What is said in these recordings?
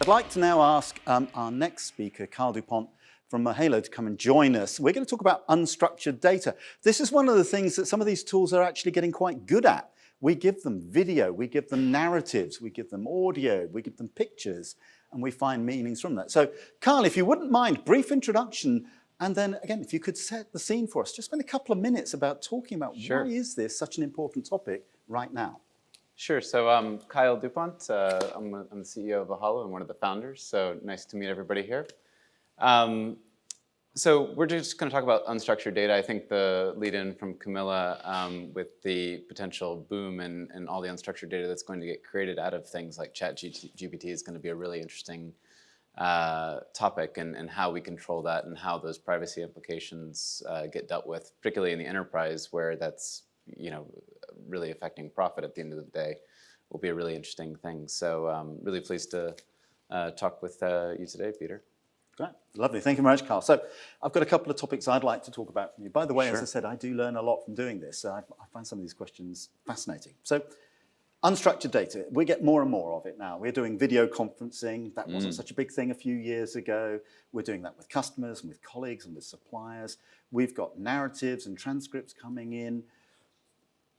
I'd like to now ask our next speaker, DuPont from Ohalo, to come and join us. We're going to talk about unstructured data. This is one of the things that some of these tools are actually getting quite good at. We give them video, we give them narratives, we give them audio, we give them pictures, and we find meanings from that. So, Carl, if you wouldn't mind, brief introduction, and then, again, if you could set the scene for us, just spend a couple of minutes about talking about why is this such an important topic right now? Sure. So I'm Kyle DuPont. I'm the CEO of Ohalo and one of the founders. So nice to meet everybody here. So we're just going to talk about unstructured data. I think the lead-in from Camilla with the potential boom and all the unstructured data that's going to get created out of things like ChatGPT is going to be a really interesting topic, and how we control that and how those privacy implications get dealt with, particularly in the enterprise where that's really affecting profit at the end of the day, will be a really interesting thing. So really pleased to talk with you today, Peter. Great, lovely. Thank you very much, Carl. So I've got a couple of topics I'd like to talk about from you. By the way, as I said, I do learn a lot from doing this. So I find some of these questions fascinating. So unstructured data, we get more and more of it now. We're doing video conferencing. That wasn't such a big thing a few years ago. We're doing that with customers and with colleagues and with suppliers. We've got narratives and transcripts coming in.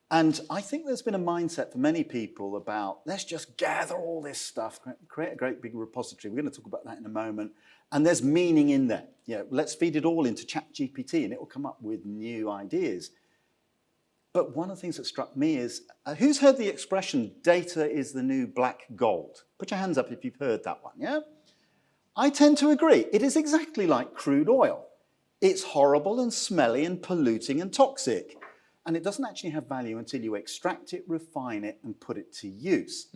And I think there's been a mindset for many people about, let's just gather all this stuff, create a great big repository. We're going to talk about that in a moment. And there's meaning in there. Let's feed it all into ChatGPT and it will come up with new ideas. But one of the things that struck me is, who's heard the expression, data is the new black gold? Put your hands up if you've heard that one, yeah? I tend to agree. It is exactly like crude oil. It's horrible and smelly and polluting and toxic. And it doesn't actually have value until you extract it, refine it, and put it to use.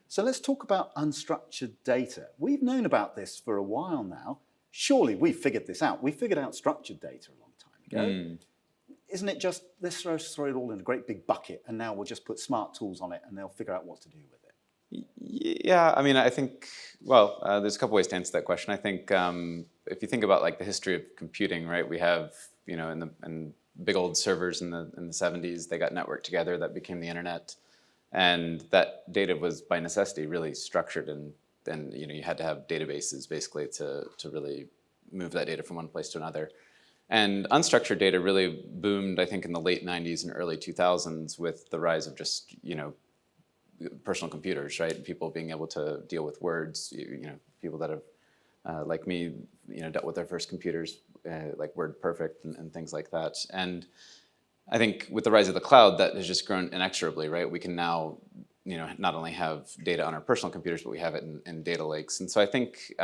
So let's talk about unstructured data. We've known about this for a while now. Surely we've figured this out. We figured out structured data a long time ago. Isn't it just, let's throw it all in a great big bucket, and now we'll just put smart tools on it, and they'll figure out what to do with it? Yeah, I mean, I think, well, there's a couple ways to answer that question. I think if you think about like the history of computing, right, we have, in big old servers in the 70s, they got networked together, that became the internet. And that data was by necessity really structured, and then you had to have databases basically to really move that data from one place to another. And unstructured data really boomed, I think, in the late 90s and early 2000s with the rise of just, personal computers, right? And people being able to deal with words, people that have, like me, dealt with their first computers, like WordPerfect and things like that. And I think with the rise of the cloud, that has just grown inexorably, right? We can now, not only have data on our personal computers, but we have it in data lakes. And so I think,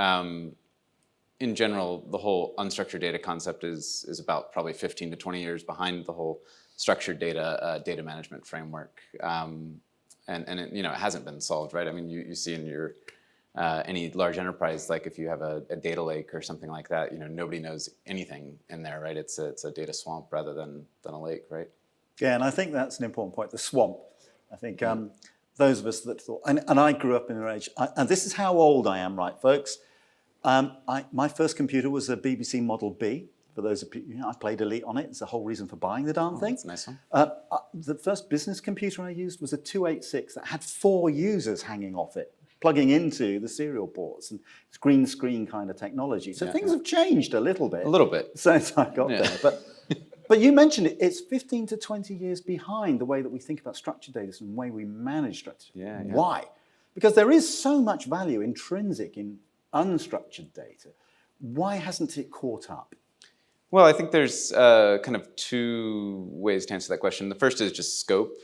in general, the whole unstructured data concept is about probably 15 to 20 years behind the whole structured data management framework. And it hasn't been solved, right? I mean, you see in your any large enterprise, like if you have a data lake or something like that, nobody knows anything in there, right? It's a data swamp rather than a lake, right? Yeah, and I think that's an important point, the swamp. I think those of us that thought, and I grew up in an age, and this is how old I am, right, folks? My first computer was a BBC Model B. For those of you, I played Elite on it. It's the whole reason for buying the darn thing. That's a nice one. The first business computer I used was a 286 that had 4 users hanging off it, plugging into the serial ports, and it's green screen kind of technology. So things have changed a little bit. A little bit. Since I got there. But you mentioned it, it's 15 to 20 years behind the way that we think about structured data and the way we manage structured data. Why? Because there is so much value intrinsic in unstructured data. Why hasn't it caught up? Well, I think there's kind of 2 ways to answer that question. The first is just scope.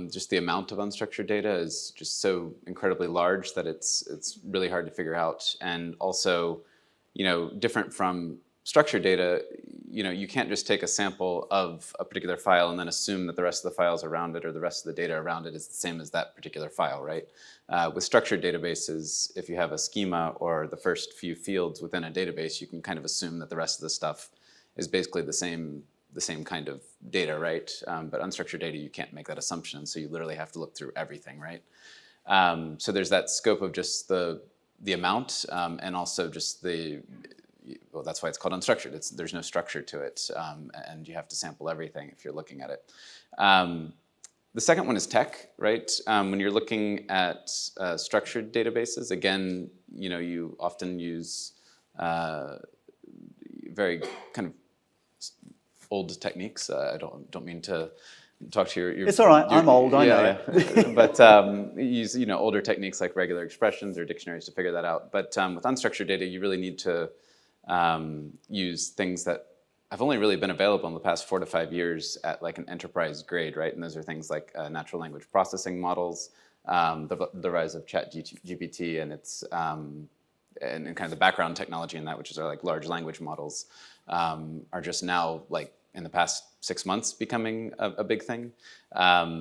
Just the amount of unstructured data is just so incredibly large that it's really hard to figure out. And also, different from structured data, you can't just take a sample of a particular file and then assume that the rest of the files around it or the rest of the data around it is the same as that particular file, right? With structured databases, if you have a schema or the first few fields within a database, you can kind of assume that the rest of the stuff is basically the same kind of data, right? But unstructured data, you can't make that assumption, so you literally have to look through everything, right? So there's that scope of just the amount, and also just well, that's why it's called unstructured. There's no structure to it, and you have to sample everything if you're looking at it. The second one is tech, right? When you're looking at structured databases, again, you often use very kind of old techniques. I don't mean to talk to your It's all right. I'm old. I know. Yeah. But you use older techniques like regular expressions or dictionaries to figure that out. But with unstructured data, you really need to use things that have only really been available in the past 4 to 5 years at like an enterprise grade, right? And those are things like natural language processing models, the rise of ChatGPT, and its and kind of the background technology in that, which is our like large language models, are just now like in the past 6 months becoming a big thing.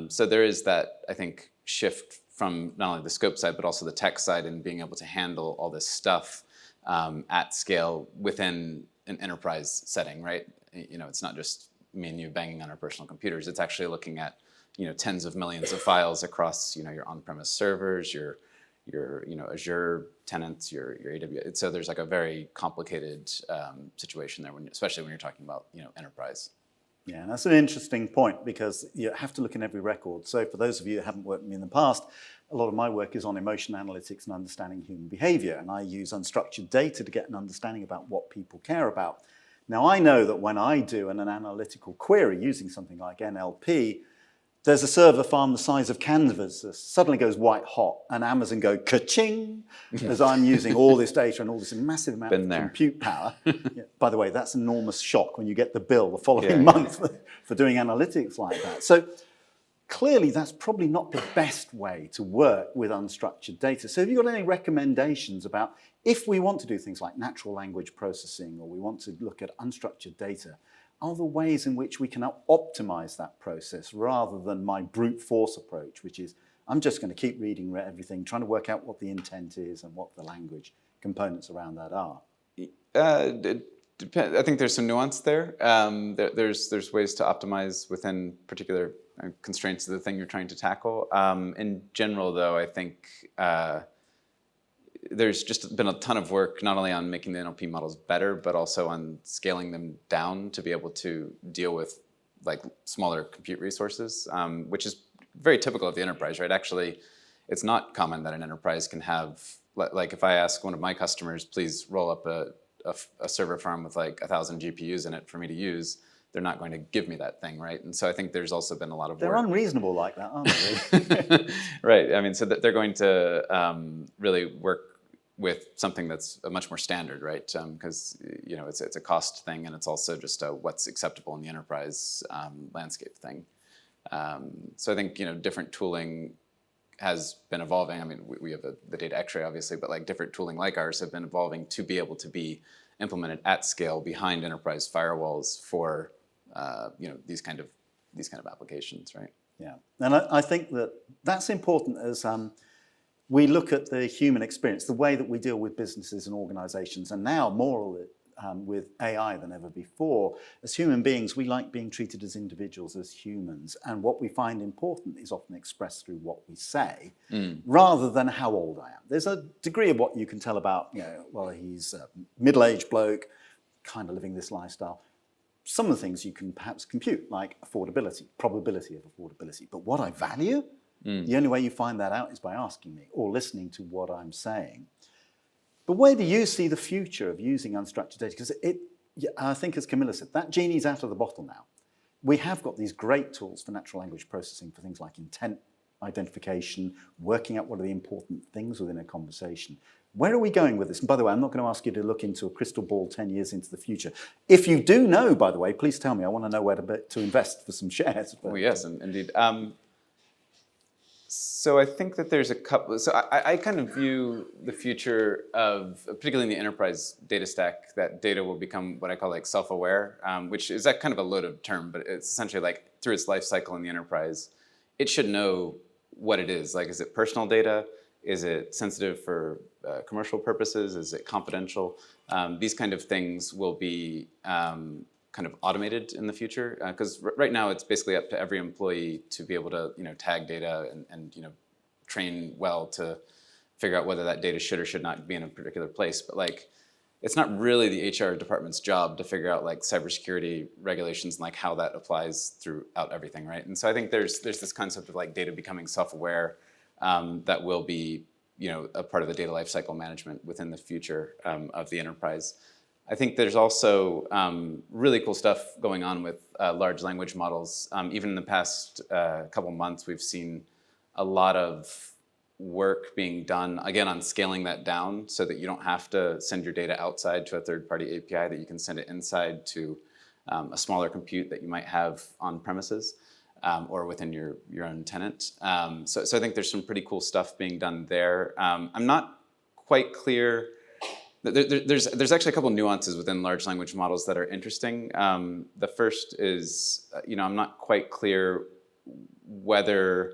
So there is that, I think, shift from not only the scope side, but also the tech side and being able to handle all this stuff at scale within an enterprise setting, right? It's not just me and you banging on our personal computers. It's actually looking at, tens of millions of files across, your on-premise servers, your Azure tenants, your AWS. So there's like a very complicated situation there, especially when you're talking about, enterprise. Yeah, and that's an interesting point because you have to look in every record. So for those of you who haven't worked with me in the past, a lot of my work is on emotion analytics and understanding human behavior. And I use unstructured data to get an understanding about what people care about. Now, I know that when I do an analytical query using something like NLP, there's a server farm the size of Canvas that suddenly goes white hot, and Amazon go ka-ching as I'm using all this data and all this massive amount of compute power. Yeah, by the way, that's an enormous shock when you get the bill the following month for doing analytics like that. So clearly, that's probably not the best way to work with unstructured data. So have you got any recommendations about if we want to do things like natural language processing or we want to look at unstructured data, are there ways in which we can optimize that process rather than my brute force approach, which is I'm just going to keep reading everything, trying to work out what the intent is and what the language components around that are? I think there's some nuance there. There's ways to optimize within particular constraints of the thing you're trying to tackle. In general, though, I think there's just been a ton of work not only on making the NLP models better, but also on scaling them down to be able to deal with like smaller compute resources, which is very typical of the enterprise, right? Actually, it's not common that an enterprise can have, like if I ask one of my customers, please roll up a server farm with like 1,000 GPUs in it for me to use, they're not going to give me that thing, right? And so I think there's also been a lot of They're work. unreasonable like that, aren't they? Right. I mean, so they're going to really work with something that's much more standard, right? Because it's a cost thing, and it's also just a what's acceptable in the enterprise landscape thing. So I think different tooling has been evolving. I mean, we have the data X-ray, obviously, but like different tooling like ours have been evolving to be able to be implemented at scale behind enterprise firewalls for these kind of applications, right? Yeah, and I think that's important as we look at the human experience, the way that we deal with businesses and organizations, and now more with AI than ever before. As human beings, we like being treated as individuals, as humans, and what we find important is often expressed through what we say, rather than how old I am. There's a degree of what you can tell about, well, he's a middle-aged bloke, kind of living this lifestyle. Some of the things you can perhaps compute, like affordability, probability of affordability. But what I value, the only way you find that out is by asking me or listening to what I'm saying. But where do you see the future of using unstructured data? Because I think, as Camilla said, that genie's out of the bottle now. We have got these great tools for natural language processing for things like intent identification, working out what are the important things within a conversation. Where are we going with this? And by the way, I'm not going to ask you to look into a crystal ball 10 years into the future. If you do know, by the way, please tell me. I want to know where to invest for some shares. Well, yes, indeed. So I think that there's a couple. So I kind of view the future of, particularly in the enterprise data stack, that data will become what I call like self-aware, which is that kind of a loaded term, but it's essentially like through its life cycle in the enterprise, it should know what it is. Like, is it personal data? Is it sensitive for commercial purposes? Is it confidential? These kind of things will be kind of automated in the future, because right now it's basically up to every employee to be able to tag data and train well to figure out whether that data should or should not be in a particular place. But like it's not really the HR department's job to figure out like cybersecurity regulations and like how that applies throughout everything, right? And so I think there's this concept of like data becoming self-aware that will be, you know, a part of the data lifecycle management within the future of the enterprise. I think there's also really cool stuff going on with large language models. Even in the past couple months, we've seen a lot of work being done, again, on scaling that down so that you don't have to send your data outside to a third-party API, that you can send it inside to a smaller compute that you might have on premises or within your own tenant. So I think there's some pretty cool stuff being done there. I'm not quite clear. There's actually a couple nuances within large language models that are interesting. The first is, I'm not quite clear whether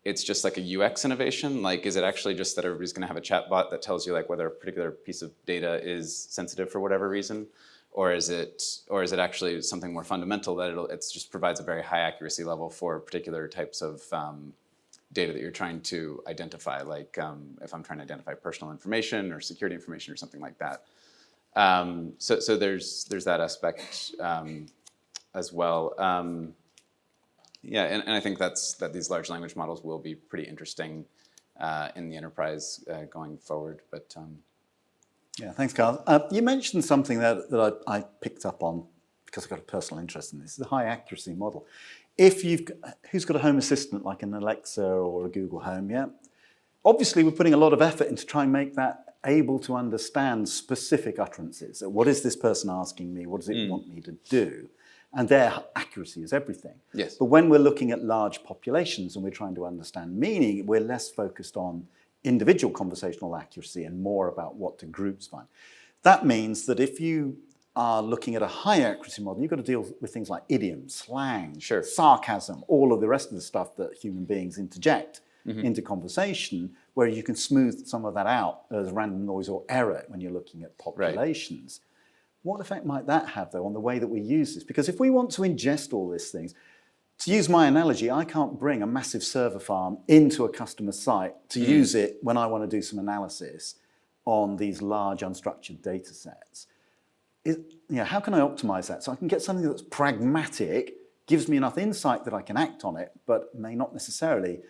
it's just like a UX innovation. Like, is it actually just that everybody's going to have a chatbot that tells you like whether a particular piece of data is sensitive for whatever reason, or is it actually something more fundamental that it just provides a very high accuracy level for particular types of data that you're trying to identify, like if I'm trying to identify personal information or security information or something like that. So there's that aspect as well. Yeah, and I think that these large language models will be pretty interesting in the enterprise going forward. But yeah, thanks, Carl. You mentioned something that I picked up on because I've got a personal interest in this, the high accuracy model. Who's got a home assistant like an Alexa or a Google Home, yeah? Obviously, we're putting a lot of effort into trying to make that able to understand specific utterances. So what is this person asking me? What does it want me to do? And their accuracy is everything. Yes. But when we're looking at large populations and we're trying to understand meaning, we're less focused on individual conversational accuracy and more about what do groups find. That means that if you are looking at a high accuracy model, you've got to deal with things like idioms, slang, sure, sarcasm, all of the rest of the stuff that human beings interject into conversation, where you can smooth some of that out as random noise or error when you're looking at populations. Right. What effect might that have, though, on the way that we use this? Because if we want to ingest all these things, to use my analogy, I can't bring a massive server farm into a customer site to use it when I want to do some analysis on these large unstructured data sets. How can I optimize that? So I can get something that's pragmatic, gives me enough insight that I can act on it, but may not necessarily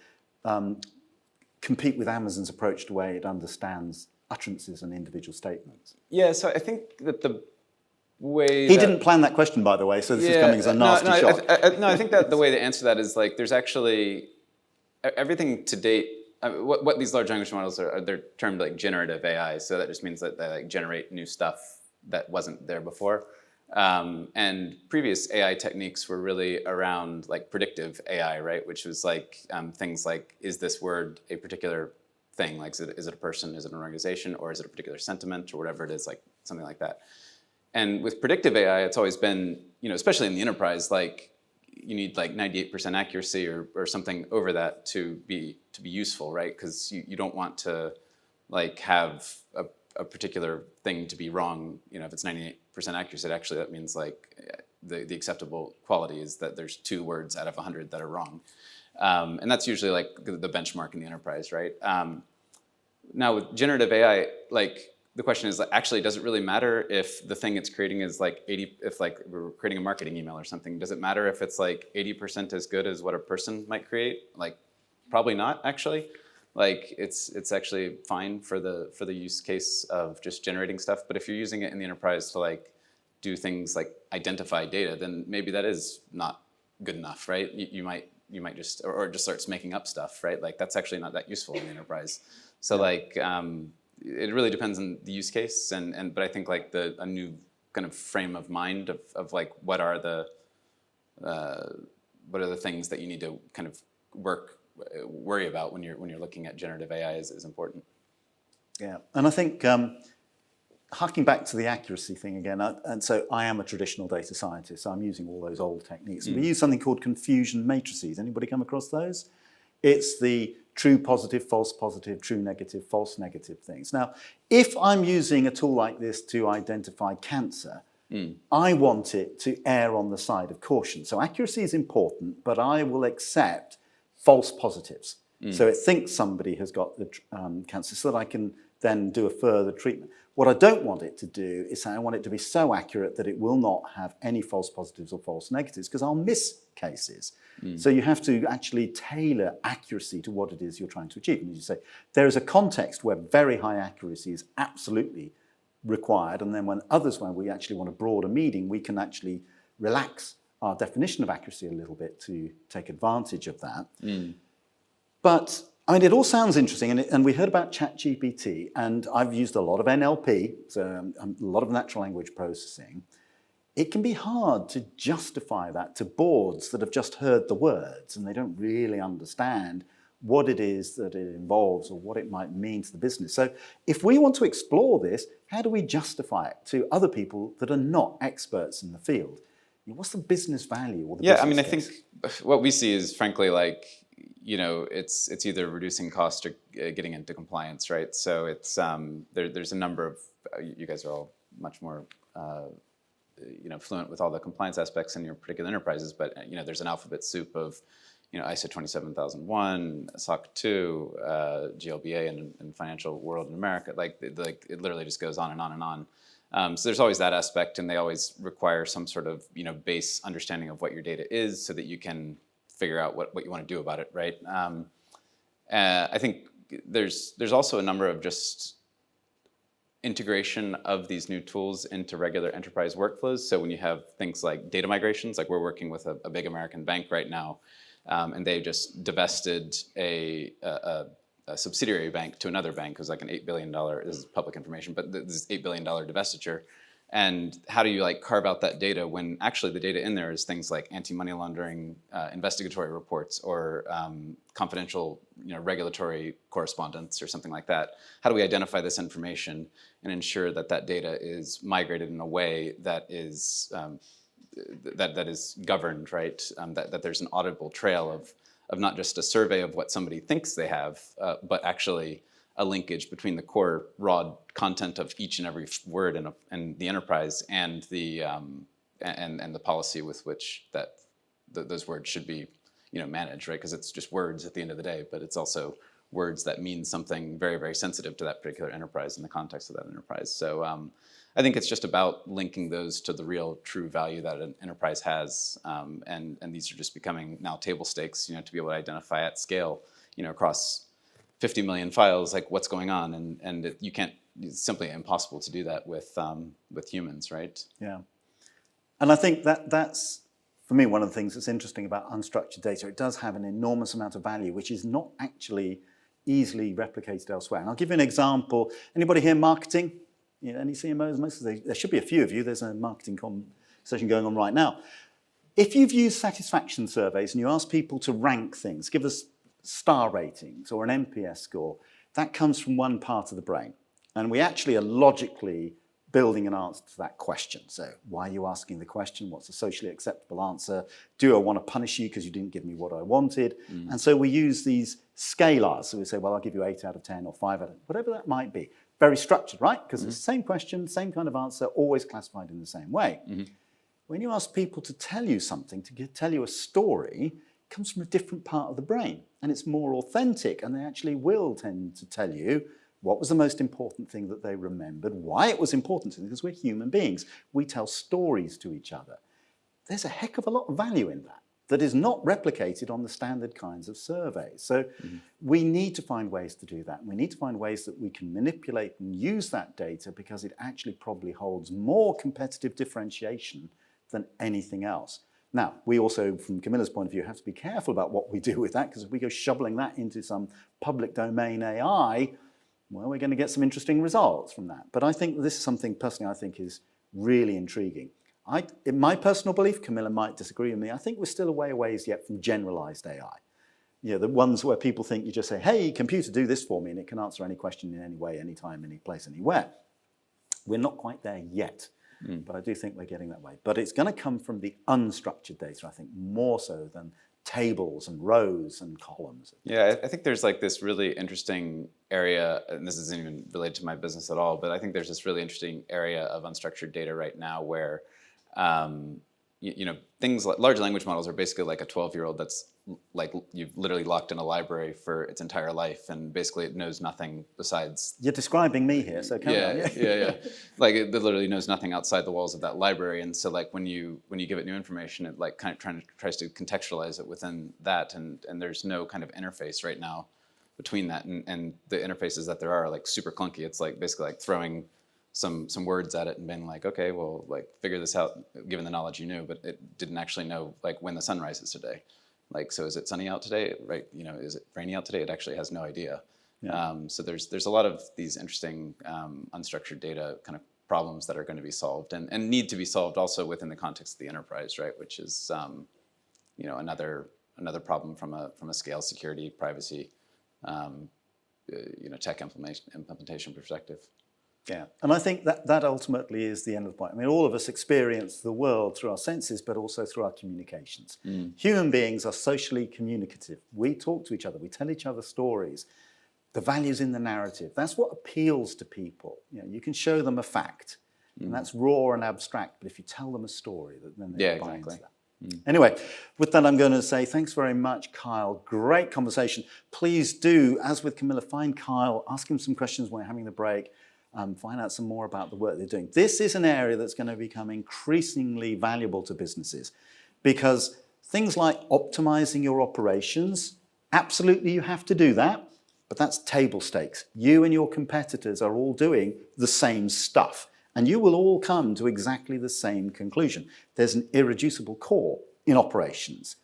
compete with Amazon's approach to the way it understands utterances and individual statements. Yeah, so I think that the way he didn't plan that question, by the way, so this is coming as a nasty shock. I think that the way to answer that is like there's actually everything to date. What these large language models are, they're termed like generative AI. So that just means that they like generate new stuff that wasn't there before. And previous AI techniques were really around like predictive AI, right? Which was like things like, is this word a particular thing? Like, is it a person, is it an organization, or is it a particular sentiment, or whatever it is, like something like that. And with predictive AI, it's always been, especially in the enterprise, like you need like 98% accuracy or something over that to be useful, right? Because you don't want to like have a particular thing to be wrong. If it's 98% accuracy, actually that means like the acceptable quality is that there's 2 words out of 100 that are wrong. And that's usually like the benchmark in the enterprise, right? Now with generative AI, like the question is, actually, does it really matter if the thing it's creating is like 80, if like we're creating a marketing email or something, does it matter if it's like 80% as good as what a person might create? Like, probably not, actually. Like, it's actually fine for the use case of just generating stuff. But if you're using it in the enterprise to like do things like identify data, then maybe that is not good enough, right? You might just, or just starts making up stuff, right? Like, that's actually not that useful in the enterprise. So like, it really depends on the use case, but I think like a new kind of frame of mind of like what are the things that you need to kind of worry about when you're looking at generative AI is important. Yeah, and I think harking back to the accuracy thing again, and so I am a traditional data scientist, so I'm using all those old techniques. We use something called confusion matrices. Anybody come across those? It's the true positive, true negative, false negative things. Now, if I'm using a tool like this to identify cancer, I want it to err on the side of caution. So accuracy is important, but I will accept false positives. So it thinks somebody has got the cancer so that I can then do a further treatment. What I don't want it to do is say I want it to be so accurate that it will not have any false positives or false negatives, because I'll miss cases. So you have to actually tailor accuracy to what it is you're trying to achieve. And as you say, there is a context where very high accuracy is absolutely required, and then when others, when we actually want a broader meaning, we can actually relax our definition of accuracy a little bit to take advantage of that. But I mean, it all sounds interesting, and we heard about ChatGPT, and I've used a lot of NLP, so a lot of natural language processing. It can be hard to justify that to boards that have just heard the words and they don't really understand what it is that it involves or what it might mean to the business. So if we want to explore this, how do we justify it to other people that are not experts in the field? What's the business value or the business I mean, I case? think what we see is frankly like, it's either reducing cost or getting into compliance, right? So it's there's a number of you guys are all much more fluent with all the compliance aspects in your particular enterprises, but there's an alphabet soup of ISO 27001, SOC 2, GLBA, in financial world in America. Like it literally just goes on and on and on. So there's always that aspect, and they always require some sort of base understanding of what your data is, so that you can figure out what you want to do about it, right? I think there's also a number of just integration of these new tools into regular enterprise workflows. So when you have things like data migrations, like we're working with a big American bank right now, and they just divested a subsidiary bank to another bank. It was like an $8 billion, this is public information, but this is $8 billion divestiture. And how do you carve out that data when actually the data in there is things like anti-money laundering, investigatory reports, or confidential regulatory correspondence or something like that? How do we identify this information and ensure that that data is migrated in a way that is that is governed, right? That there's an auditable trail of not just a survey of what somebody thinks they have, but actually a linkage between the core raw content of each and every word in the enterprise and the policy with which those words should be managed, right? Because it's just words at the end of the day, but it's also words that mean something very, very sensitive to that particular enterprise in the context of that enterprise. So I think it's just about linking those to the real true value that an enterprise has, and these are just becoming now table stakes, to be able to identify at scale, across 50 million files, like what's going on, and you can't. It's simply impossible to do that with humans, right? Yeah, and I think that's for me one of the things that's interesting about unstructured data. It does have an enormous amount of value, which is not actually easily replicated elsewhere. And I'll give you an example. Anybody here marketing? Any CMOs? There should be a few of you. There's a marketing conversation going on right now. If you've used satisfaction surveys and you ask people to rank things, give us star ratings or an NPS score, that comes from one part of the brain. And we actually are logically building an answer to that question. So why are you asking the question? What's a socially acceptable answer? Do I want to punish you because you didn't give me what I wanted? And so we use these scalars. So we say, well, I'll give you 8 out of 10 or 5 out of 10, whatever that might be. Very structured, right? Because it's the same question, same kind of answer, always classified in the same way. When you ask people to tell you something, tell you a story, it comes from a different part of the brain. And it's more authentic, and they actually will tend to tell you what was the most important thing that they remembered, why it was important to them, because we're human beings. We tell stories to each other. There's a heck of a lot of value in that is not replicated on the standard kinds of surveys. So we need to find ways to do that. We need to find ways that we can manipulate and use that data, because it actually probably holds more competitive differentiation than anything else. Now, we also, from Camilla's point of view, have to be careful about what we do with that, because if we go shoveling that into some public domain AI, well, we're going to get some interesting results from that. But I think this is something, personally, I think is really intriguing. In my personal belief, Camilla might disagree with me, I think we're still a ways yet from generalized AI. The ones where people think you just say, hey, computer, do this for me, and it can answer any question in any way, anytime, any place, anywhere. We're not quite there yet, but I do think we're getting that way. But it's going to come from the unstructured data, I think, more so than tables and rows and columns. Yeah, I think there's this really interesting area, and this isn't even related to my business at all, but I think there's this really interesting area of unstructured data right now where things like large language models are basically like a 12-year-old that's like you've literally locked in a library for its entire life, and basically it knows nothing besides. You're describing me here, so come on. Yeah. Like it literally knows nothing outside the walls of that library, and so like when you give it new information, it like kind of tries to contextualize it within that, and there's no kind of interface right now between that, and the interfaces that there are like super clunky. It's like basically like throwing some words at it and being like, okay, well, like figure this out given the knowledge you knew, but it didn't actually know like when the sun rises today. Like, so is it sunny out today? Right? Is it rainy out today? It actually has no idea. Yeah. So there's a lot of these interesting unstructured data kind of problems that are going to be solved and need to be solved also within the context of the enterprise, right? Which is another problem from a scale, security, privacy, tech implementation perspective. Yeah, and I think that ultimately is the end of the point. I mean, all of us experience the world through our senses, but also through our communications. Human beings are socially communicative. We talk to each other. We tell each other stories. The value's in the narrative. That's what appeals to people. You can show them a fact, and that's raw and abstract. But if you tell them a story, then they buy into that. Anyway, with that, I'm going to say thanks very much, Kyle. Great conversation. Please do, as with Camilla, find Kyle, ask him some questions when we're having the break. Find out some more about the work they're doing. This is an area that's going to become increasingly valuable to businesses because things like optimizing your operations, absolutely you have to do that, but that's table stakes. You and your competitors are all doing the same stuff, and you will all come to exactly the same conclusion. There's an irreducible core in operations.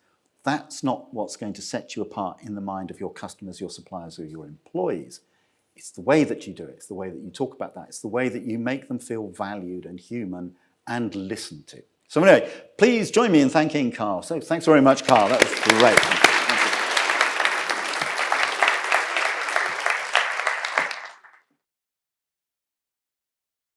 That's not what's going to set you apart in the mind of your customers, your suppliers, or your employees. It's the way that you do it. It's the way that you talk about that. It's the way that you make them feel valued and human and listened to. So anyway, please join me in thanking Carl. So thanks very much, Carl. That was great.